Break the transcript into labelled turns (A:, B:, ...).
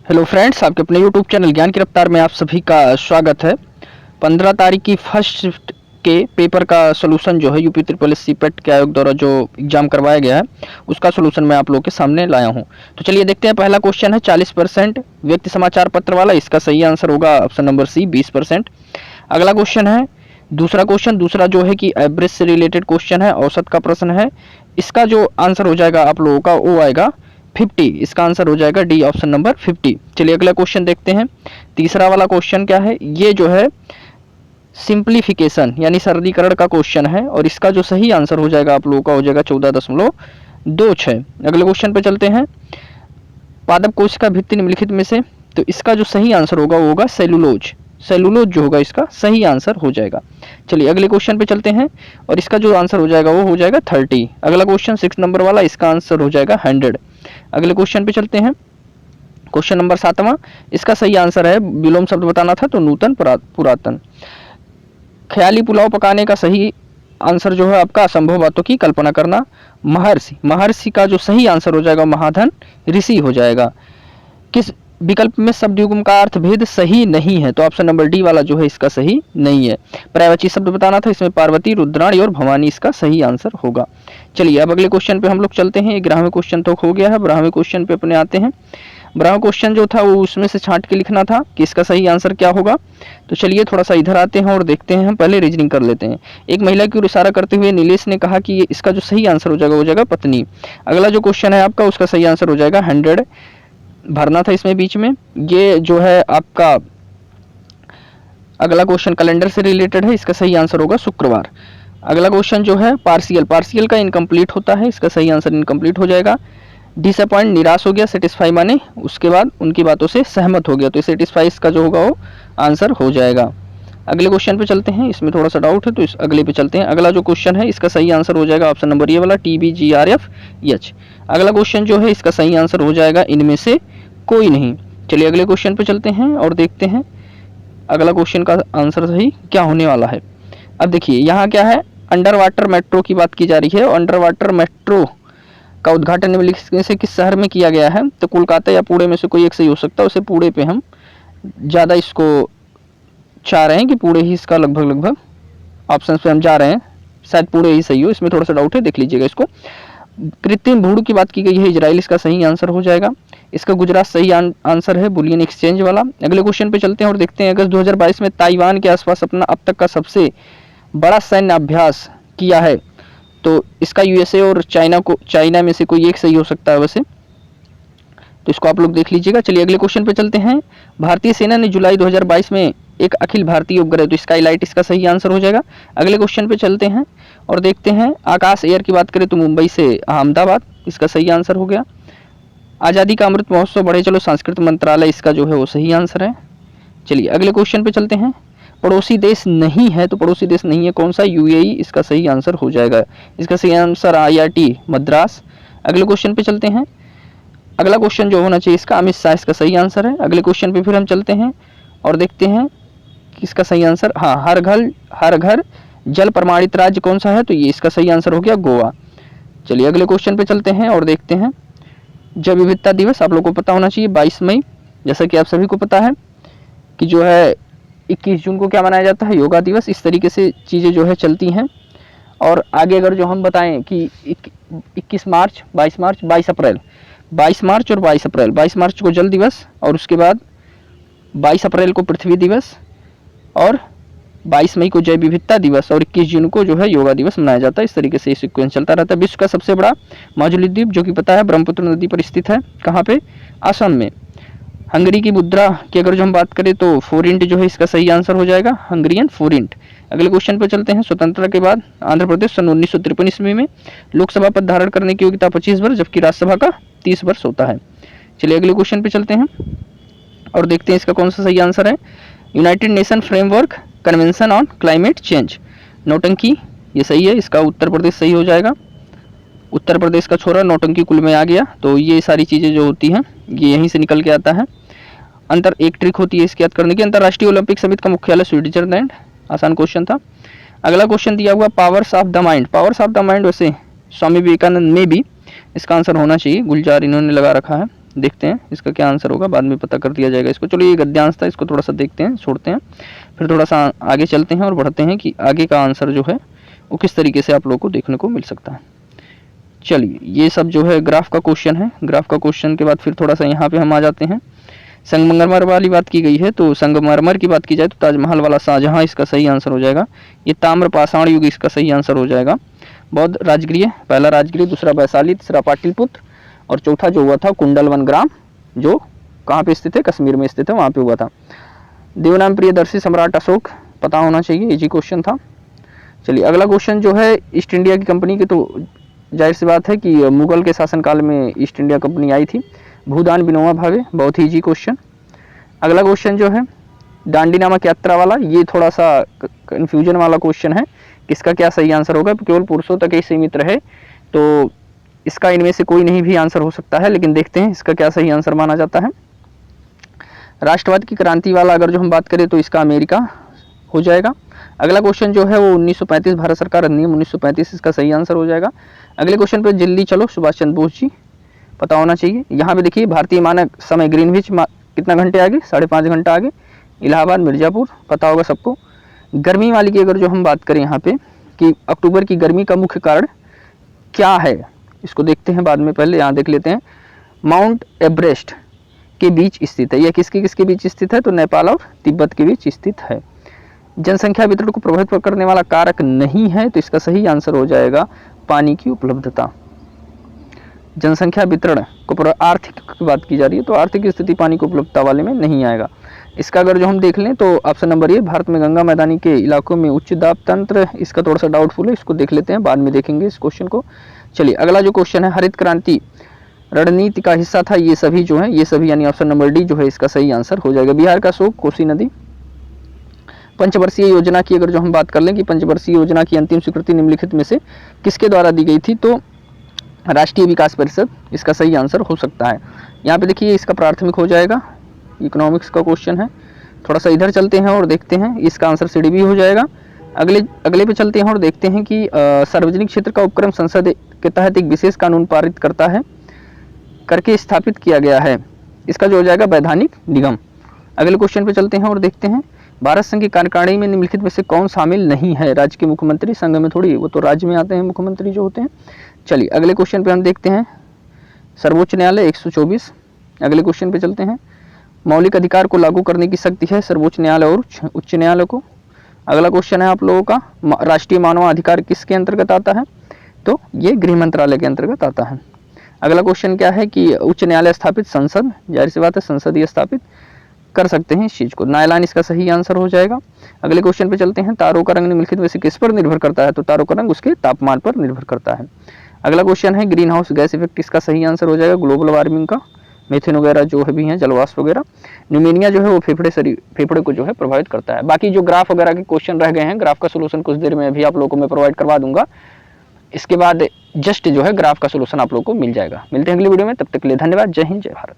A: Hello friends, आपके अपने YouTube channel ज्ञान की रफ्तार में आप सभी का स्वागत है। 15 तारीख की फर्स्ट शिफ्ट के पेपर का सोल्यूशन जो है यूपी ट्रिपल एस सीपेट के आयोग द्वारा जो एग्जाम करवाया गया है उसका सोल्यूशन मैं आप लोगों के सामने लाया हूं। तो चलिए देखते हैं। पहला क्वेश्चन है 40% व्यक्ति समाचार पत्र वाला, इसका सही आंसर होगा ऑप्शन नंबर सी 20%। अगला क्वेश्चन है दूसरा जो है कि एवरेज से रिलेटेड क्वेश्चन है, औसत का प्रश्न है। इसका जो आंसर हो जाएगा आप लोगों का वो आएगा 50। इसका आंसर हो जाएगा डी ऑप्शन नंबर 50। चलिए अगला क्वेश्चन देखते हैं। तीसरा वाला क्वेश्चन क्या है, ये जो है सिंप्लीफिकेशन यानी सरलीकरण का क्वेश्चन है और इसका जो सही आंसर हो जाएगा आप लोगों का हो जाएगा 14.26। अगले क्वेश्चन पे चलते हैं। पादप कोशिका भित्ति निम्नलिखित में से, तो इसका जो सही आंसर होगा वो होगा सेलुलोज। सेलुलोज जो होगा इसका सही आंसर हो जाएगा। चलिए अगले क्वेश्चन पे चलते हैं और इसका जो आंसर हो जाएगा वो हो जाएगा 30। अगला क्वेश्चन 6 नंबर वाला, इसका आंसर हो जाएगा 100। अगले क्वेश्चन पे चलते हैं। क्वेश्चन नंबर 7वां, इसका सही आंसर है, विलोम शब्द बताना था तो नूतन पुरातन। ख्याली पुलाव पकाने का सही आंसर जो है आपका असंभव बातों की कल्पना करना। महर्षि, महर्षि का जो सही आंसर हो जाएगा महाधन ऋषि हो जाएगा। किस विकल्प में शब्द युग्म का अर्थ भेद सही नहीं है, तो ऑप्शन नंबर डी वाला जो है इसका सही नहीं है। पर्यायवाची शब्द बताना था, इसमें पार्वती, रुद्राणी और भवानी इसका सही आंसर होगा। चलिए अब अगले क्वेश्चन पे हम लोग चलते हैं। 11वें क्वेश्चन तो हो गया है, 12वें क्वेश्चन पे अपने आते हैं। 12वां क्वेश्चन जो था वो उसमें से छांट के लिखना था कि इसका सही आंसर क्या होगा। तो चलिए थोड़ा सा इधर आते हैं और देखते हैं। हम पहले रीजनिंग कर लेते हैं। एक महिला की ओर इशारा करते हुए नीलेश ने कहा कि इसका जो सही आंसर हो जाएगा पत्नी। अगला जो क्वेश्चन है आपका उसका सही आंसर हो जाएगा 100 भरना था इसमें बीच में। ये जो है आपका अगला क्वेश्चन कैलेंडर से रिलेटेड है, इसका सही आंसर होगा शुक्रवार। अगला क्वेश्चन जो है पार्शियल, पार्शियल का इनकम्प्लीट होता है, इसका सही आंसर इनकम्प्लीट हो जाएगा। डिसअपॉइंट निराश हो गया, सेटिस्फाई माने उसके बाद उनकी बातों से सहमत हो गया, तो सेटिस्फाई इसका जो होगा वो आंसर हो जाएगा। अगले क्वेश्चन पे चलते हैं, इसमें थोड़ा सा डाउट है तो इस अगले पे चलते हैं। अगला जो क्वेश्चन है इसका सही आंसर हो जाएगा ऑप्शन नंबर ये वाला TBGRFH। अगला क्वेश्चन जो है इसका सही आंसर हो जाएगा इनमें से कोई नहीं। चलिए अगले क्वेश्चन पे चलते हैं और देखते हैं अगला क्वेश्चन का आंसर सही क्या होने वाला है। अब देखिए यहाँ क्या है, अंडर वाटर मेट्रो की बात की जा रही है और अंडर वाटर मेट्रो का उद्घाटन निम्नलिखित में से किस शहर में किया गया है, तो कोलकाता या पुणे में से कोई एक सही हो सकता है। उसे पुणे पे हम ज़्यादा इसको चाह रहे हैं कि पुणे ही इसका लगभग ऑप्शन पे हम जा रहे हैं, शायद पुणे ही सही हो। इसमें थोड़ा सा डाउट है, देख लीजिएगा इसको। कृत्रिम भूड़ की बात की गई है, इजराइल इसका सही आंसर हो जाएगा। इसका गुजरात सही आंसर है, बुलियन एक्सचेंज वाला। अगले क्वेश्चन पे चलते हैं और देखते हैं। अगस्त 2022 में ताइवान के आसपास अपना अब तक का सबसे बड़ा सैन्य अभ्यास किया है, तो इसका यूएसए और चाइना में से कोई एक सही हो सकता है वैसे, तो इसको आप लोग देख लीजिएगा। चलिए अगले क्वेश्चन पे चलते हैं। भारतीय सेना ने जुलाई 2022 में एक अखिल भारतीय उपग्रह, तो स्काईलाइट इसका सही आंसर हो जाएगा। अगले क्वेश्चन पे चलते हैं और देखते हैं। आकाश एयर की बात करें तो मुंबई से अहमदाबाद, इसका सही आंसर हो गया। आज़ादी का अमृत महोत्सव बढ़े चलो, संस्कृति मंत्रालय इसका जो है वो सही आंसर है। चलिए अगले क्वेश्चन पे चलते हैं। पड़ोसी देश नहीं है, तो पड़ोसी देश नहीं है कौन सा, यूएई इसका सही आंसर हो जाएगा। इसका सही आंसर IIT मद्रास। अगले क्वेश्चन पे चलते हैं। अगला क्वेश्चन जो होना चाहिए इसका अमित शाह इसका सही आंसर है। अगले क्वेश्चन पे फिर हम चलते हैं और देखते हैं कि इसका सही आंसर, हाँ, हर घर जल प्रमाणित राज्य कौन सा है, तो ये इसका सही आंसर हो गया गोवा। चलिए अगले क्वेश्चन पे चलते हैं और देखते हैं। जैव विविधता दिवस आप लोगों को पता होना चाहिए 22 मई, जैसा कि आप सभी को पता है कि जो है 21 जून को क्या मनाया जाता है, योगा दिवस। इस तरीके से चीज़ें जो है चलती हैं। और आगे अगर जो हम बताएं कि 21 मार्च, 22 मार्च, 22 अप्रैल, 22 मार्च और 22 अप्रैल, 22 मार्च को जल दिवस और उसके बाद 22 अप्रैल को पृथ्वी दिवस और 22 मई को जैव विविधता दिवस और 21 जून को जो है योगा दिवस मनाया जाता है। इस तरीके से सीक्वेंस चलता रहता है। विश्व का सबसे बड़ा माजुली द्वीप जो कि पता है ब्रह्मपुत्र नदी पर स्थित है, कहाँ पे, असम में। हंगरी की मुद्रा की अगर जो हम बात करें तो फोरिंट जो है इसका सही आंसर हो जाएगा, हंगरियन फोरिंट। अगले क्वेश्चन पर चलते हैं। स्वतंत्रता के बाद आंध्र प्रदेश सन 1953 ईस्वी में लोकसभा पद धारण करने की योग्यता 25 वर्ष जबकि राज्यसभा का 30 वर्ष होता है। चलिए अगले क्वेश्चन पे चलते हैं और देखते हैं इसका कौन सा सही आंसर है। United nation framework convention on climate change, नौटंकी ये सही है, इसका उत्तर प्रदेश सही हो जाएगा। उत्तर प्रदेश का छोरा नौटंकी कुल में आ गया, तो ये सारी चीज़ें जो होती हैं ये यहीं से निकल के आता है। एक ट्रिक होती है इसकी याद करने की। अंतर्राष्ट्रीय ओलंपिक समिति का मुख्यालय स्विट्जरलैंड, आसान क्वेश्चन था। अगला क्वेश्चन दिया हुआ powers of the mind, powers of the mind वैसे स्वामी विवेकानंद में भी इसका आंसर होना चाहिए, गुलजार इन्होंने लगा रखा है, देखते हैं इसका क्या आंसर होगा, बाद में पता कर दिया जाएगा इसको। चलो ये गद्यांश था, इसको थोड़ा सा देखते हैं, छोड़ते हैं, फिर थोड़ा सा आगे चलते हैं और बढ़ते हैं कि आगे का आंसर जो है वो किस तरीके से आप लोगों को देखने को मिल सकता है। चलिए ये सब जो है ग्राफ का क्वेश्चन है। ग्राफ का क्वेश्चन के बाद फिर थोड़ा सा यहाँ पे हम आ जाते हैं। संगमरमर वाली बात की गई है, तो संगमरमर की बात की जाए तो ताजमहल वाला शाहजहां इसका सही आंसर हो जाएगा। ये ताम्र पाषाण युग इसका सही आंसर हो जाएगा। बौद्ध राजगृह, पहला राजगृह, दूसरा वैशाली, तीसरा पाटलिपुत्र और चौथा जो हुआ था कुंडलवन ग्राम, जो कहाँ पे स्थित है, कश्मीर में स्थित है, वहाँ पे हुआ था। देवनाम प्रियदर्शी सम्राट अशोक, पता होना चाहिए, इजी क्वेश्चन था। चलिए अगला क्वेश्चन जो है ईस्ट इंडिया की कंपनी की, तो जाहिर सी बात है कि मुगल के शासनकाल में ईस्ट इंडिया कंपनी आई थी। भूदान विनोबा भावे, बहुत ही इजी क्वेश्चन। अगला क्वेश्चन जो है दांडी नामक यात्रा वाला, ये थोड़ा सा कन्फ्यूजन वाला क्वेश्चन है, किसका क्या सही आंसर होगा, केवल पुरुषों तक ही सीमित रहे तो इसका इनमें से कोई नहीं भी आंसर हो सकता है, लेकिन देखते हैं इसका क्या सही आंसर माना जाता है। राष्ट्रवाद की क्रांति वाला अगर जो हम बात करें तो इसका अमेरिका हो जाएगा। अगला क्वेश्चन जो है वो 1935 भारत सरकार अधिनियम 1935, इसका सही आंसर हो जाएगा। अगले क्वेश्चन पे जल्दी चलो, सुभाष चंद्र बोस जी, पता होना चाहिए। यहाँ पे देखिए भारतीय मानक समय ग्रीनविच कितना घंटे आगे, 5.5 घंटा आगे। इलाहाबाद, मिर्जापुर, पता होगा सबको। गर्मी वाली की अगर जो हम बात करें यहाँ पे कि अक्टूबर की गर्मी का मुख्य कारण क्या है, इसको देखते हैं बाद में, पहले यहाँ देख लेते हैं। माउंट एवरेस्ट के बीच स्थित है, यह किसके किसके बीच स्थित है, तो नेपाल और तिब्बत के बीच स्थित है। जनसंख्या वितरण को प्रभावित करने वाला कारक नहीं है, तो इसका सही आंसर हो जाएगा पानी की उपलब्धता। जनसंख्या वितरण को आर्थिक की बात की जा रही है, तो आर्थिक स्थिति पानी की उपलब्धता वाले में नहीं आएगा। इसका अगर जो हम देख लें तो ऑप्शन नंबर ए, भारत में गंगा मैदानी के इलाकों में उच्च दाब तंत्र, इसका थोड़ा सा डाउटफुल है, इसको देख लेते हैं, बाद में देखेंगे इस क्वेश्चन को। चलिए अगला जो क्वेश्चन है, हरित क्रांति रणनीति का हिस्सा था, ये सभी जो है, ये सभी यानी ऑप्शन नंबर डी जो है इसका सही आंसर हो जाएगा। बिहार का शोक, कोसी नदी। पंचवर्षीय योजना की अगर जो हम बात कर लें कि पंचवर्षीय योजना की अंतिम स्वीकृति निम्नलिखित में से किसके द्वारा दी गई थी, तो राष्ट्रीय विकास परिषद इसका सही आंसर हो सकता है। यहाँ पे देखिए इसका प्राथमिक हो जाएगा, इकोनॉमिक्स का क्वेश्चन है। थोड़ा सा इधर चलते हैं और देखते हैं, इसका आंसर सीडीबी हो जाएगा। अगले पे चलते हैं और देखते हैं कि सार्वजनिक क्षेत्र का उपक्रम संसद के तहत एक विशेष कानून पारित करके स्थापित किया गया है, इसका जो हो जाएगा वैधानिक निगम। अगले क्वेश्चन पे चलते हैं और देखते हैं, भारत संघ की कार्यकारिणी में निम्नलिखित में से कौन शामिल नहीं है, राज्य के मुख्यमंत्री, संघ में थोड़ी, वो तो राज्य में आते हैं मुख्यमंत्री जो होते हैं। चलिए अगले क्वेश्चन पे हम देखते हैं, सर्वोच्च न्यायालय 124। अगले क्वेश्चन पे चलते हैं, मौलिक अधिकार को लागू करने की शक्ति है सर्वोच्च न्यायालय और उच्च न्यायालय को। अगला क्वेश्चन है आप लोगों का, राष्ट्रीय मानवाधिकार किसके अंतर्गत आता है, तो ये गृह मंत्रालय के अंतर्गत आता है। अगला क्वेश्चन क्या है कि उच्च न्यायालय स्थापित संसद, जाहिर सी बात है संसद ये स्थापित कर सकते हैं इस चीज को, नायलान इसका सही आंसर हो जाएगा। अगले क्वेश्चन पे चलते हैं, तारों का रंग निम्नलिखित में से किस पर निर्भर करता है, तो तारों का रंग उसके तापमान पर निर्भर करता है। अगला क्वेश्चन है, ग्रीन हाउस गैस इफेक्ट इसका सही आंसर हो जाएगा ग्लोबल वार्मिंग का, मीथेन वगैरह जो है भी हैं, जलवाष्प वगैरह। न्यूमोनिया जो है वो फेफड़े को जो है प्रभावित करता है। बाकी जो ग्राफ वगैरह के क्वेश्चन रह गए हैं, ग्राफ का सोल्यूशन कुछ देर में भी आप लोगों को मैं प्रोवाइड करवा दूंगा। इसके बाद जस्ट जो है ग्राफ का सोल्यूशन आप लोगों को मिल जाएगा। मिलते हैं अगली वीडियो में, तब तक के लिए धन्यवाद। जय हिंद, जय भारत।